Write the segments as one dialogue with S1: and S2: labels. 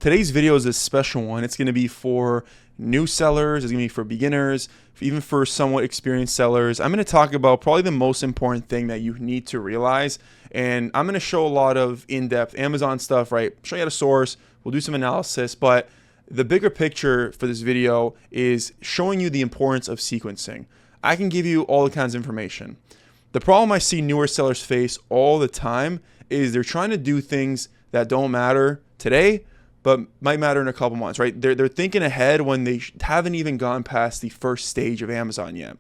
S1: Today's video is a special one. It's going to be for new sellers. It's going to be for beginners, even for somewhat experienced sellers. I'm going to talk about probably the most important thing that you need to realize. And I'm going to show a lot of in-depth Amazon stuff, right? Show you how to source. We'll do some analysis. But the bigger picture for this video is showing you the importance of sequencing. I can give you all kinds of information. The problem I see newer sellers face all the time is they're trying to do things that don't matter today, but might matter in a couple months, right? They're thinking ahead when they haven't even gone past the first stage of Amazon yet.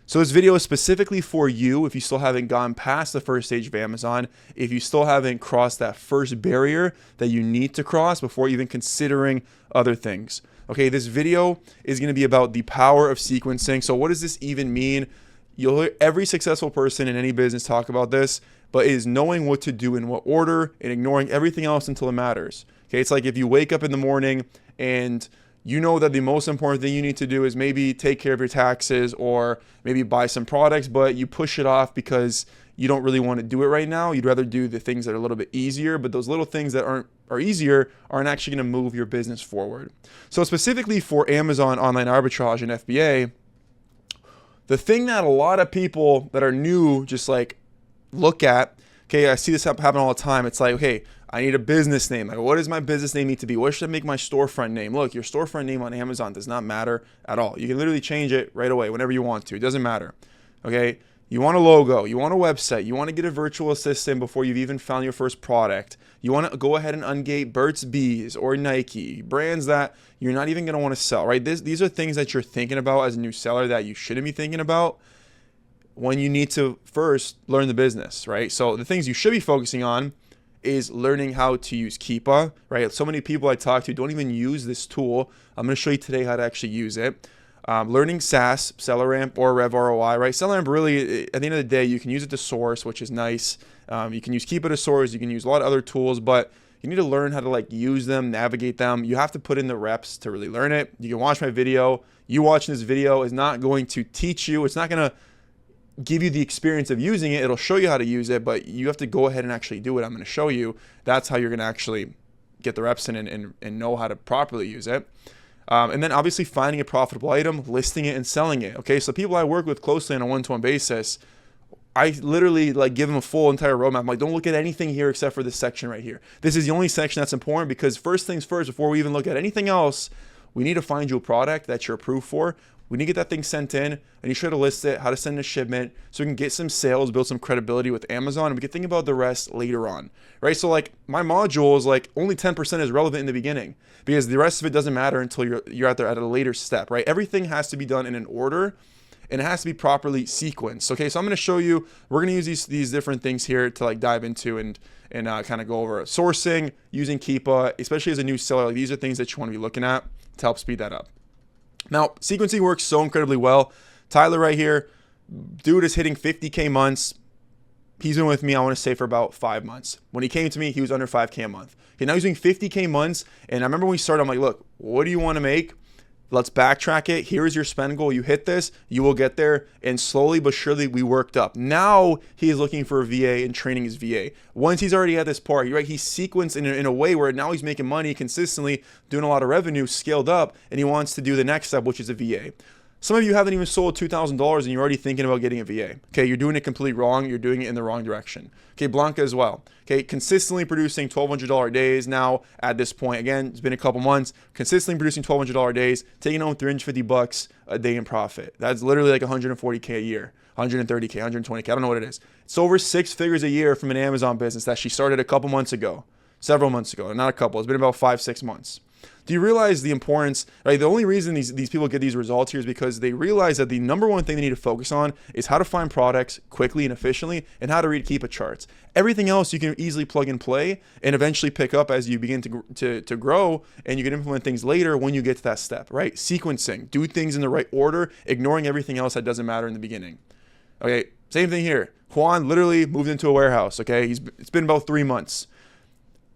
S1: So this video is specifically for you if you still haven't gone past the first stage of Amazon, if you still haven't crossed that first barrier that you need to cross before even considering other things. Okay, this video is going to be about the power of sequencing. So what does this even mean? You'll hear every successful person in any business talk about this, but it is knowing what to do in what order and ignoring everything else until it matters. Okay, it's like if you wake up in the morning and you know that the most important thing you need to do is maybe take care of your taxes or maybe buy some products, but you push it off because you don't really want to do it right now. You'd rather do the things that are a little bit easier, but those little things that are easier aren't actually going to move your business forward. So specifically for Amazon online arbitrage and FBA, the thing that a lot of people that are new just like look at, okay, I see this happen all the time. It's like, okay, I need a business name. Like, what does my business name need to be? What should I make my storefront name? Look, your storefront name on Amazon does not matter at all. You can literally change it right away whenever you want to. It doesn't matter. Okay, you want a logo, you want a website, you want to get a virtual assistant before you've even found your first product. You want to go ahead and ungate Burt's Bees or Nike, brands that you're not even going to want to sell, right? These are things that you're thinking about as a new seller that you shouldn't be thinking about when you need to first learn the business, right? So the things you should be focusing on is learning how to use Keepa, right? So many people I talk to don't even use this tool. I'm going to show you today how to actually use it. Learning SaaS, SellerAmp, or RevROI, right? SellerAmp really, at the end of the day, you can use it to source, which is nice. You can use Keepa to source. You can use a lot of other tools, but you need to learn how to like use them, navigate them. You have to put in the reps to really learn it. You can watch my video. You watching this video is not going to teach you. It's not going to give you the experience of using it. It'll show you how to use it, but you have to go ahead and actually do it. I'm going to show you. That's how you're going to actually get the reps in and know how to properly use it. And then obviously finding a profitable item, listing it, and selling it. Okay, so people I work with closely on a one-to-one basis, I literally like give them a full entire roadmap. I'm like, don't look at anything here except for this section right here. This is the only section that's important because first things first, before we even look at anything else, we need to find you a product that you're approved for. We need to get that thing sent in, and you should have listed it, how to send a shipment, so we can get some sales, build some credibility with Amazon, and we can think about the rest later on, right? So like my module is like only 10% is relevant in the beginning because the rest of it doesn't matter until you're out there at a later step, right? Everything has to be done in an order, and it has to be properly sequenced. Okay, so I'm going to show you. We're going to use these different things here to like dive into and kind of go over sourcing, using Keepa, especially as a new seller. Like these are things that you want to be looking at to help speed that up. Now, sequencing works so incredibly well. Tyler right here, dude is hitting 50K months. He's been with me, I want to say, for about 5 months. When he came to me, he was under 5K a month. Okay, now he's doing 50K months. And I remember when we started, I'm like, look, what do you want to make? Let's backtrack it. Here's your spend goal. You hit this, you will get there. And slowly but surely, we worked up. Now he's looking for a VA and training his VA. Once he's already at this part, right, he's sequenced in a way where now he's making money consistently, doing a lot of revenue, scaled up, and he wants to do the next step, which is a VA. Some of you haven't even sold $2,000 and you're already thinking about getting a VA. Okay, you're doing it completely wrong. You're doing it in the wrong direction. Okay, Blanca as well. Okay, consistently producing $1,200 days now at this point. Again, it's been a couple months. Consistently producing $1,200 days, taking home $350 a day in profit. That's literally like 140K a year, 130K, 120K. I don't know what it is. It's over 6 figures a year from an Amazon business that she started a couple months ago, several months ago, not a couple. It's been about 5-6 months. Do you realize the importance, right? The only reason these people get these results here is because they realize that the number one thing they need to focus on is how to find products quickly and efficiently and how to read Keepa charts. Everything else you can easily plug and play and eventually pick up as you begin to grow, and you can implement things later when you get to that step, right? Sequencing, do things in the right order, ignoring everything else that doesn't matter in the beginning. Okay, same thing here. Juan literally moved into a warehouse, okay? It's been about 3 months.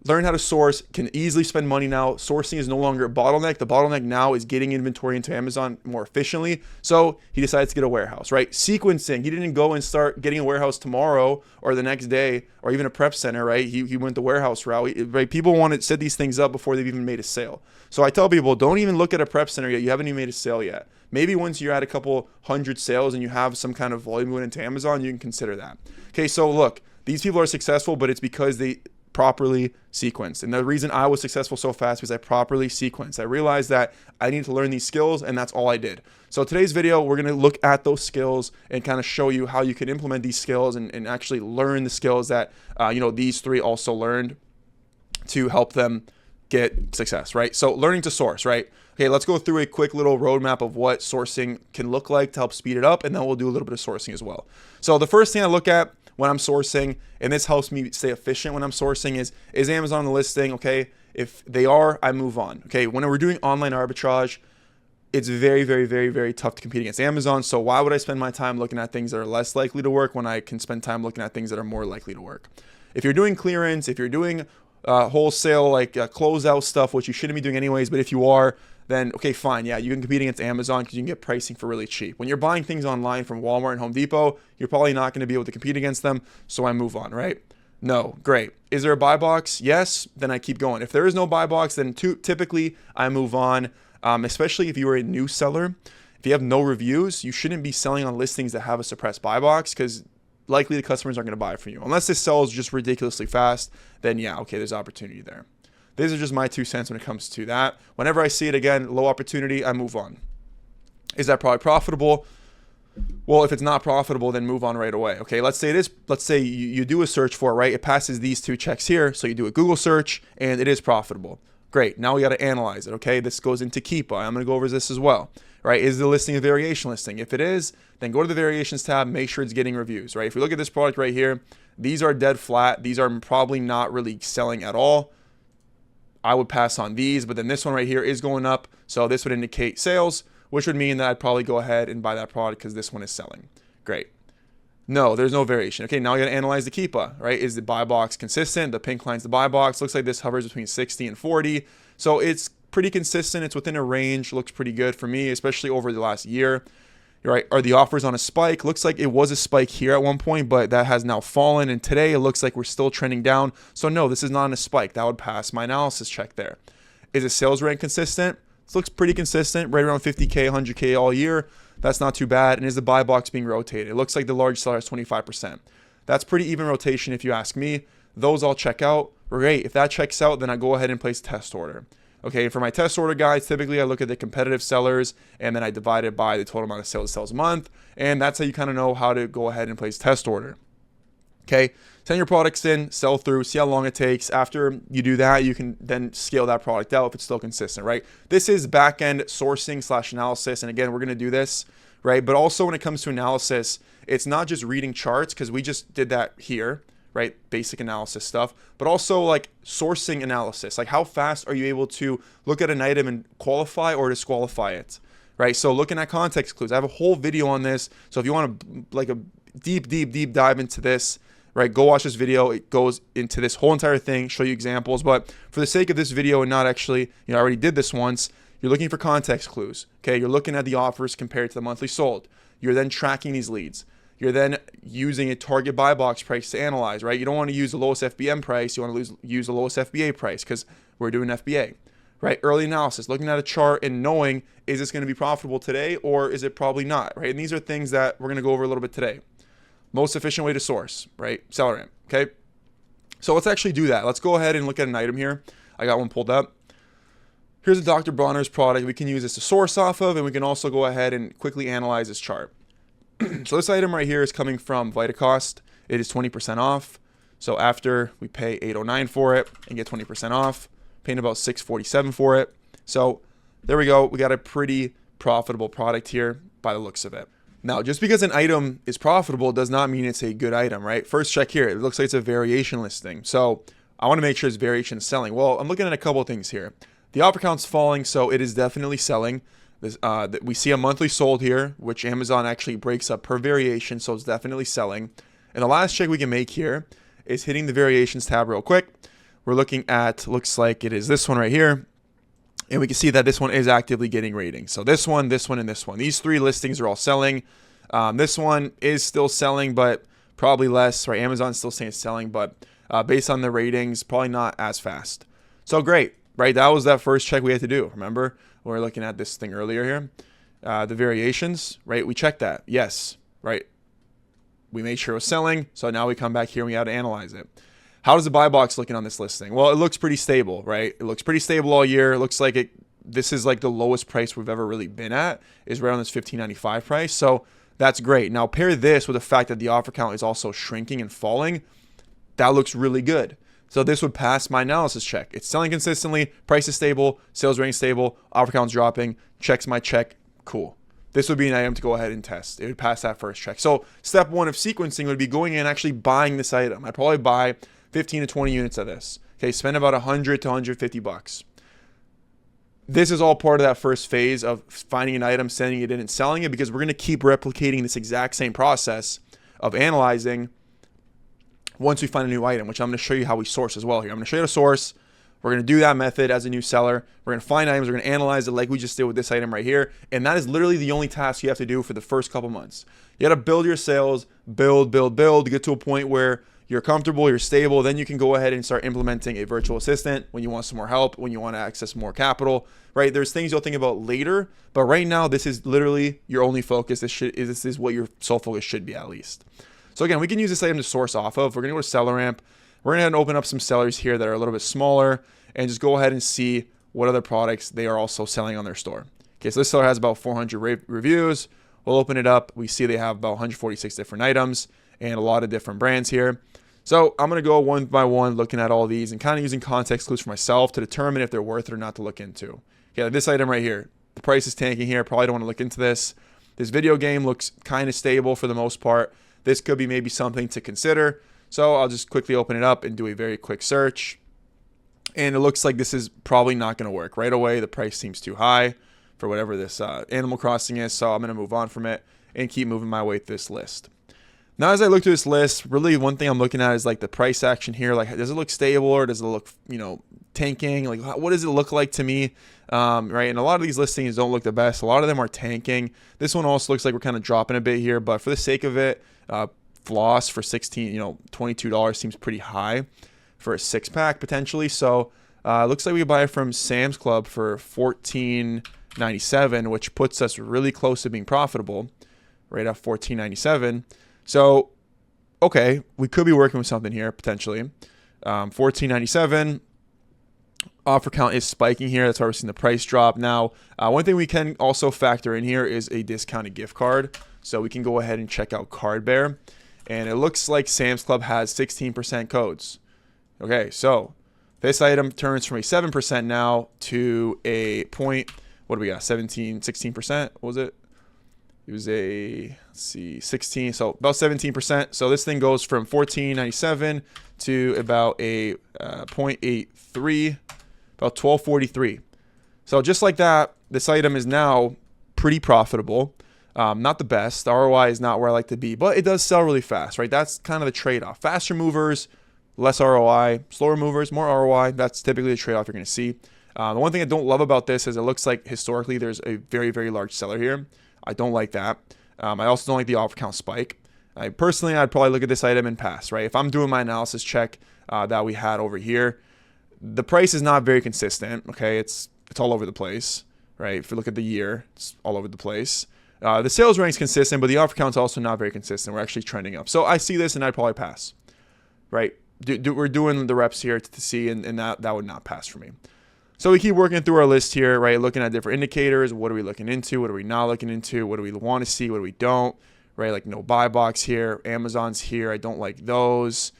S1: learn how to source, can easily spend money now. Sourcing is no longer a bottleneck. The bottleneck now is getting inventory into Amazon more efficiently. So he decides to get a warehouse, right? Sequencing. He didn't go and start getting a warehouse tomorrow or the next day or even a prep center, right? He went the warehouse route, right? People want to set these things up before they've even made a sale. So I tell people, don't even look at a prep center yet. You haven't even made a sale yet. Maybe once you're at a couple hundred sales and you have some kind of volume going into Amazon, you can consider that. Okay, so look, these people are successful, but it's because they properly sequenced. And the reason I was successful so fast was I properly sequenced. I realized that I need to learn these skills, and that's all I did. So today's video, we're going to look at those skills and kind of show you how you can implement these skills and actually learn the skills that these three also learned to help them get success, right? So learning to source, right? Okay, let's go through a quick little roadmap of what sourcing can look like to help speed it up, and then we'll do a little bit of sourcing as well. So the first thing I look at when I'm sourcing, and this helps me stay efficient when I'm sourcing, is Amazon the listing? Okay, if they are, I move on. Okay, when we're doing online arbitrage, it's very, very, very, very tough to compete against Amazon. So why would I spend my time looking at things that are less likely to work when I can spend time looking at things that are more likely to work? If you're doing clearance, if you're doing wholesale, like closeout stuff, which you shouldn't be doing anyways, but if you are, then okay, fine. Yeah, you can compete against Amazon because you can get pricing for really cheap. When you're buying things online from Walmart and Home Depot, you're probably not going to be able to compete against them. So I move on, right? No, great. Is there a buy box? Yes, then I keep going. If there is no buy box, then typically I move on, especially if you are a new seller. If you have no reviews, you shouldn't be selling on listings that have a suppressed buy box because likely the customers aren't going to buy it from you. Unless this sells just ridiculously fast, then yeah, okay, there's opportunity there. These are just my 2 cents when it comes to that. Whenever I see it again, low opportunity, I move on. Is that product profitable? Well, if it's not profitable, then move on right away. Okay, let's say it is. Let's say you do a search for it, right? It passes these 2 checks here. So you do a Google search and it is profitable. Great. Now we got to analyze it. Okay, this goes into Keepa. I'm going to go over this as well. Right? Is the listing a variation listing? If it is, then go to the variations tab, make sure it's getting reviews, right? If we look at this product right here, these are dead flat. These are probably not really selling at all. I would pass on these, but then this one right here is going up. So this would indicate sales, which would mean that I'd probably go ahead and buy that product because this one is selling. Great. No, there's no variation. Okay, now we got to analyze the Keepa, right? Is the buy box consistent? The pink line's the buy box. Looks like this hovers between 60 and 40. So it's pretty consistent. It's within a range. Looks pretty good for me, especially over the last year. Right? Are the offers on a spike? Looks like it was a spike here at one point, but that has now fallen. And today it looks like we're still trending down. So no, this is not on a spike. That would pass my analysis check there. Is the sales rank consistent? This looks pretty consistent, right around 50K, 100K all year. That's not too bad. And is the buy box being rotated? It looks like the large seller has 25%. That's pretty even rotation if you ask me. Those all check out. Great. If that checks out, then I go ahead and place a test order. Okay, for my test order guides, typically I look at the competitive sellers and then I divide it by the total amount of sales it sells a month. And that's how you kind of know how to go ahead and place test order. Okay, send your products in, sell through, see how long it takes. After you do that, you can then scale that product out if it's still consistent, right? This is back-end sourcing / analysis. And again, we're going to do this, right? But also when it comes to analysis, it's not just reading charts because we just did that here. Right? Basic analysis stuff, but also like sourcing analysis. Like how fast are you able to look at an item and qualify or disqualify it? Right? So looking at context clues. I have a whole video on this. So if you want to like a deep dive into this, right? Go watch this video. It goes into this whole entire thing, show you examples. But for the sake of this video and not actually, I already did this once, you're looking for context clues. Okay. You're looking at the offers compared to the monthly sold. You're then tracking these leads. You're then using a target buy box price to analyze, right? You don't want to use the lowest FBM price. You want to use the lowest FBA price because we're doing FBA, right? Early analysis, looking at a chart and knowing, is this going to be profitable today or is it probably not, right? And these are things that we're going to go over a little bit today. Most efficient way to source, right? Seller ramp, okay? So let's actually do that. Let's go ahead and look at an item here. I got one pulled up. Here's a Dr. Bronner's product. We can use this to source off of, and we can also go ahead and quickly analyze this chart. So this item right here is coming from Vitacost. It is 20% off. So after we pay $809 for it and get 20% off, paying about $647 for it. So there we go. We got a pretty profitable product here by the looks of it. Now, just because an item is profitable does not mean it's a good item, right? First check here. It looks like it's a variation listing. So I want to make sure this variation is selling. Well, I'm looking at a couple of things here. The offer count's falling, so it is definitely selling. We see a monthly sold here, which Amazon actually breaks up per variation, so it's definitely selling. And the last check we can make here is hitting the variations tab real quick. we're looking at, looks like it is this one right here. And we can see that this one is actively getting ratings. So this one, and this one. These 3 listings are all selling. This one is still selling, but probably less, right? Amazon's still saying it's selling, but based on the ratings, probably not as fast. So great, right? That was that first check we had to do. Remember, we were looking at this thing earlier here. The variations, right? We checked that. Yes, right? We made sure it was selling. So now we come back here and we have to analyze it. How does the buy box looking on this listing? Well, it looks pretty stable, right? It looks pretty stable all year. It looks like this is like the lowest price we've ever really been at, is right on this $15.95 price. So that's great. Now pair this with the fact that the offer count is also shrinking and falling. That looks really good. So this would pass my analysis check. It's selling consistently, price is stable, sales range stable, offer count's dropping, checks my check, cool. This would be an item to go ahead and test. It would pass that first check. So step 1 of sequencing would be going in and actually buying this item. I'd probably buy 15 to 20 units of this. Okay, spend about 100 to 150 bucks. This is all part of that first phase of finding an item, sending it in, and selling it, because we're going to keep replicating this exact same process of analyzing once we find a new item, which I'm going to show you how we source as well here. I'm going to show you how to source. We're going to do that method as a new seller. We're going to find items. We're going to analyze it like we just did with this item right here. And that is literally the only task you have to do for the first couple months. You got to build your sales, build, to get to a point where you're comfortable, you're stable. Then you can go ahead and start implementing a virtual assistant when you want some more help, when you want to access more capital, right? There's things you'll think about later, but right now, this is literally your only focus. This is what your sole focus should be, at least. So again, we can use this item to source off of. We're going to go to Seller Ramp. We're going to open up some sellers here that are a little bit smaller and just go ahead and see what other products they are also selling on their store. Okay, so this seller has about 400 reviews. We'll open it up. We see they have about 146 different items and a lot of different brands here. So I'm going to go one by one looking at all these and kind of using context clues for myself to determine if they're worth it or not to look into. Okay, like this item right here. The price is tanking here. Probably don't want to look into this. This video game looks kind of stable for the most part. This could be maybe something to consider. So I'll just quickly open it up and do a very quick search. And it looks like this is probably not going to work. Right away, the price seems too high for whatever this Animal Crossing is. So I'm going to move on from it and keep moving my way through this list. Now, as I look through this list, really one thing I'm looking at is like the price action here. Like, does it look stable or does it look, tanking? Like, what does it look like to me? Right. And a lot of these listings don't look the best. A lot of them are tanking. This one also looks like we're kind of dropping a bit here, but for the sake of it, floss for $22 seems pretty high for a 6-pack potentially. So looks like we could buy it from Sam's Club for $14.97, which puts us really close to being profitable, right at $14.97. So, okay, we could be working with something here potentially. $14.97. Offer count is spiking here. That's why we're seeing the price drop. Now, one thing we can also factor in here is a discounted gift card. So we can go ahead and check out Card Bear. And it looks like Sam's Club has 16% codes. Okay, so this item turns from a 7% now to a point, what do we got? 16%? What was it? It was a, 16, so about 17%. So this thing goes from $14.97 to about a 0.83, about $12.43. So just like that, this item is now pretty profitable. Not the best. The ROI is not where I like to be, but it does sell really fast, right? That's kind of the trade-off. Faster movers, less ROI. Slower movers, more ROI. That's typically the trade-off you're going to see. The one thing I don't love about this is it looks like historically there's a very, very large seller here. I don't like that. I also don't like the offer count spike. Personally, I'd probably look at this item and pass, right? If I'm doing my analysis check that we had over here, the price is not very consistent, okay? It's all over the place, right? If you look at the year, it's all over the place. The sales rank is consistent, but the offer count is also not very consistent. We're actually trending up. So I see this and I'd probably pass, right? We're doing the reps here to see, and that would not pass for me. So we keep working through our list here, right? Looking at different indicators. What are we looking into? What are we not looking into? What do we want to see? What do we don't? Right? Like no buy box here. Amazon's here. I don't like those.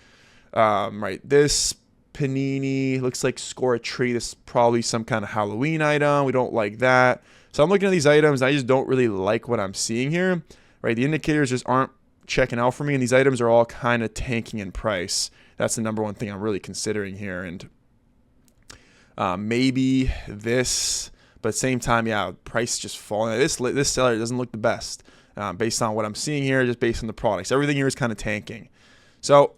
S1: Right? This Panini looks like Score a Tree. This is probably some kind of Halloween item. We don't like that. So I'm looking at these items. I just don't really like what I'm seeing here, right? The indicators just aren't checking out for me. And these items are all kind of tanking in price. That's the number one thing I'm really considering here. And maybe this, but at the same time, yeah, price just falling. This seller doesn't look the best based on what I'm seeing here, just based on the products. Everything here is kind of tanking. So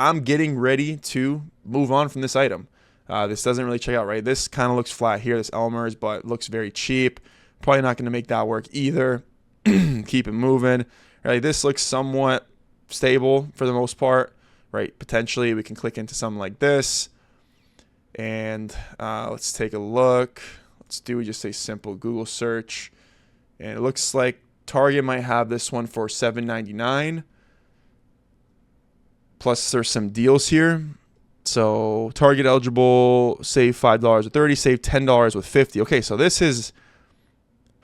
S1: I'm getting ready to move on from this item. This doesn't really check out right. This kind of looks flat here, this Elmer's, but looks very cheap. Probably not going to make that work either. Keep it moving. Right, this looks somewhat stable for the most part. Right, potentially we can click into something like this, and let's take a look. Let's do just a simple Google search, and it looks like Target might have this one for $7.99. Plus, there's some deals here. So Target eligible, save $5 with 30, save $10 with 50. Okay, so this is,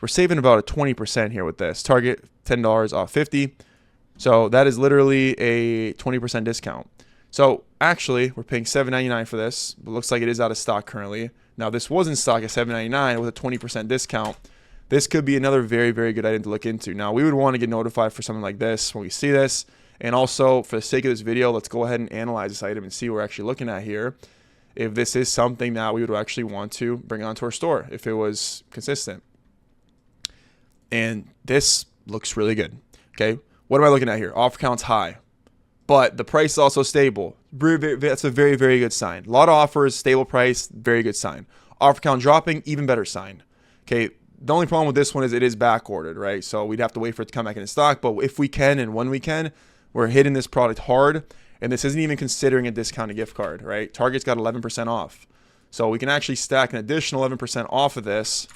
S1: we're saving about a 20% here with this. Target $10 off 50. So that is literally a 20% discount. So actually, we're paying $7.99 for this. It looks like it is out of stock currently. Now, this was in stock at $7.99 with a 20% discount. This could be another very, very good item to look into. Now, we would want to get notified for something like this when we see this. And also, for the sake of this video, let's go ahead and analyze this item and see what we're actually looking at here. If this is something that we would actually want to bring onto our store, if it was consistent. And this looks really good. Okay, what am I looking at here? Offer count's high, but the price is also stable. That's a very, very good sign. A lot of offers, stable price, very good sign. Offer count dropping, even better sign. Okay, the only problem with this one is it is back ordered, right? So we'd have to wait for it to come back into stock. But if we can and when we can, we're hitting this product hard, and this isn't even considering a discounted gift card, right? Target's got 11% off. So we can actually stack an additional 11% off of this,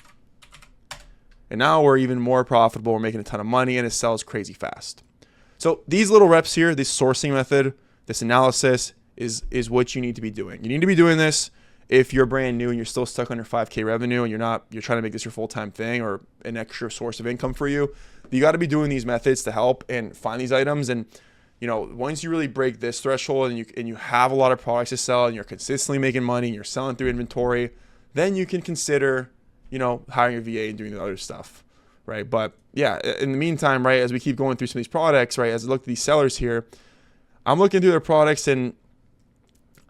S1: and now we're even more profitable. We're making a ton of money, and it sells crazy fast. So these little reps here, this sourcing method, this analysis is what you need to be doing. You need to be doing this if you're brand new and you're still stuck under 5K revenue and you're trying to make this your full-time thing or an extra source of income for you. You got to be doing these methods to help and find these items. And you know, once you really break this threshold and you have a lot of products to sell and you're consistently making money and you're selling through inventory, then you can consider, you know, hiring a VA and doing the other stuff, right? But yeah, in the meantime, right, as we keep going through some of these products, right, as I look at these sellers here, I'm looking through their products, and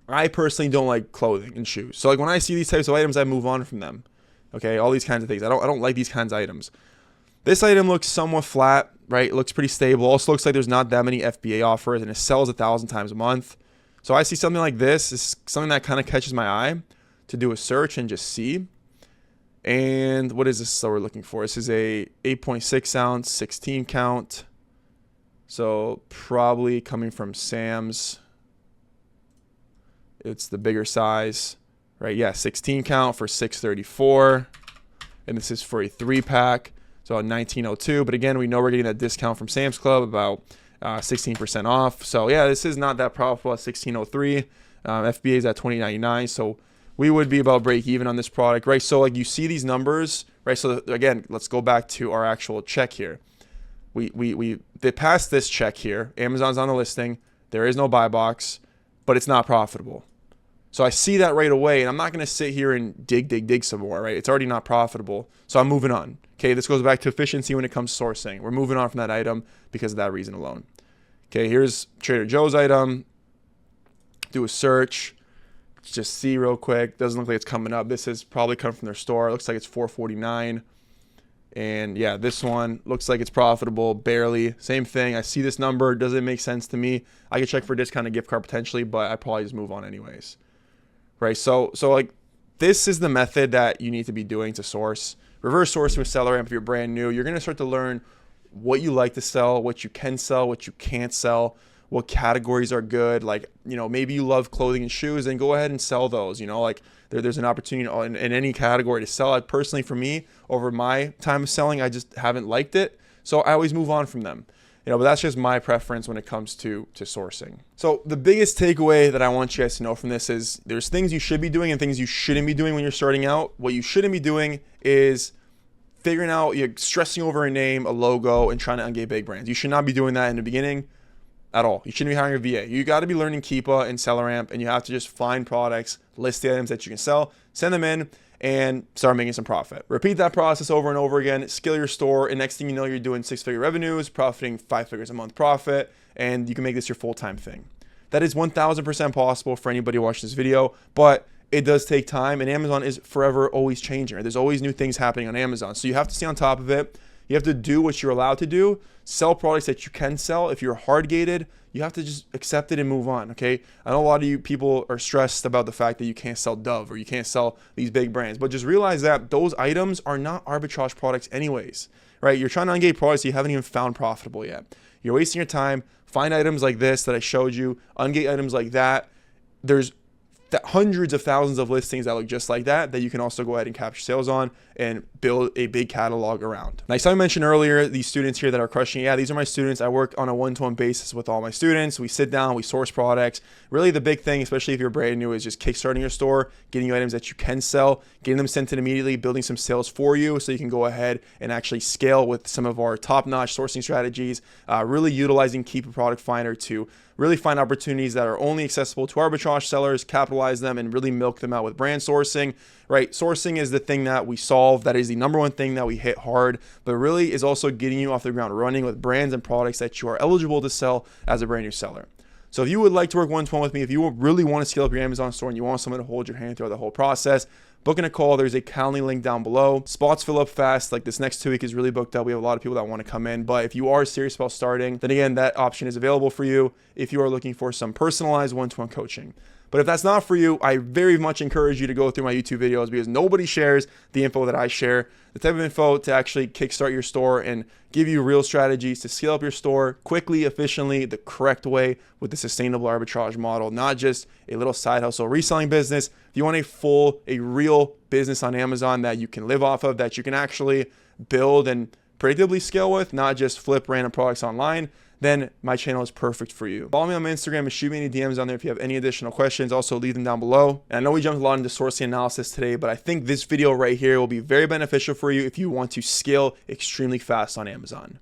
S1: I personally don't like clothing and shoes. So like when I see these types of items, I move on from them. Okay, all these kinds of things. I don't like these kinds of items. This item looks somewhat flat, right? It looks pretty stable. Also looks like there's not that many FBA offers, and it sells 1,000 times a month. So I see something like this. It's something that kind of catches my eye to do a search and just see. And what is this that we're looking for? This is a 8.6 ounce, 16 count. So probably coming from Sam's. It's the bigger size, right? Yeah, 16 count for $634. And this is for a 3-pack. So $19.02, but again, we know we're getting that discount from Sam's Club, about 16% off. So yeah, this is not that profitable at $16.03. FBA is at $20.99, so we would be about break even on this product, right? So like you see these numbers, right? So again, let's go back to our actual check here. We did pass this check here. Amazon's on the listing. There is no buy box, but it's not profitable. So I see that right away, and I'm not going to sit here and dig some more, right? It's already not profitable, so I'm moving on. Okay, this goes back to efficiency when it comes to sourcing. We're moving on from that item because of that reason alone. Okay, here's Trader Joe's item. Do a search. Let's just see real quick. Doesn't look like it's coming up. This is probably come from their store. It looks like it's $4.49. And yeah, this one looks like it's profitable, barely. Same thing. I see this number. Doesn't make sense to me. I could check for a discounted gift card potentially, but I probably just move on anyways. Right, so like this is the method that you need to be doing to source. Reverse sourcing with SellerAmp if you're brand new. You're going to start to learn what you like to sell, what you can sell, what you can't sell, what categories are good. Like, you know, maybe you love clothing and shoes, and go ahead and sell those. You know, like there's an opportunity in any category to sell. Personally, for me, over my time of selling, I just haven't liked it. So I always move on from them. You know, but that's just my preference when it comes to sourcing. So the biggest takeaway that I want you guys to know from this is there's things you should be doing and things you shouldn't be doing when you're starting out. What you shouldn't be doing is figuring out, you're stressing over a name, a logo, and trying to ungate big brands. You should not be doing that in the beginning at all. You shouldn't be hiring a VA. You got to be learning Keepa and SellerAmp, and you have to just find products, list the items that you can sell, send them in, and start making some profit. Repeat that process over and over again, scale your store, and next thing you know, you're doing 6-figure revenues, profiting 5 figures a month profit, and you can make this your full-time thing. That is 1000% possible for anybody watching this video, but it does take time, and Amazon is forever always changing. There's always new things happening on Amazon, so you have to stay on top of it. You have to do what you're allowed to do, sell products that you can sell. If you're hard gated, you have to just accept it and move on, okay? I know a lot of you people are stressed about the fact that you can't sell Dove or you can't sell these big brands, but just realize that those items are not arbitrage products anyways, right? You're trying to ungate products you haven't even found profitable yet. You're wasting your time. Find items like this that I showed you, ungate items like that. There's hundreds of thousands of listings that look just like that you can also go ahead and capture sales on and build a big catalog around. Now, I mentioned earlier, these students here that are crushing it. Yeah, these are my students. I work on a one-to-one basis with all my students. We sit down, we source products. Really the big thing, especially if you're brand new, is just kickstarting your store, getting you items that you can sell, getting them sent in immediately, building some sales for you so you can go ahead and actually scale with some of our top-notch sourcing strategies, really utilizing Keep a Product Finder to really find opportunities that are only accessible to arbitrage sellers, capitalize them, and really milk them out with brand sourcing, right? Sourcing is the thing that we solve. That is the number one thing that we hit hard, but really is also getting you off the ground running with brands and products that you are eligible to sell as a brand new seller. So if you would like to work one-to-one with me, if you really want to scale up your Amazon store and you want someone to hold your hand throughout the whole process, booking a call. There's a Calendly link down below. Spots fill up fast. Like this next 2 week is really booked up. We have a lot of people that want to come in, but if you are serious about starting, then again, that option is available for you if you are looking for some personalized one-to-one coaching. But if that's not for you, I very much encourage you to go through my YouTube videos because nobody shares the info that I share, the type of info to actually kickstart your store and give you real strategies to scale up your store quickly, efficiently, the correct way with the sustainable arbitrage model, not just a little side hustle reselling business. If you want a real business on Amazon that you can live off of, that you can actually build and predictably scale with, not just flip random products online, then my channel is perfect for you. Follow me on my Instagram and shoot me any DMs on there if you have any additional questions. Also, leave them down below. And I know we jumped a lot into sourcing analysis today, but I think this video right here will be very beneficial for you if you want to scale extremely fast on Amazon.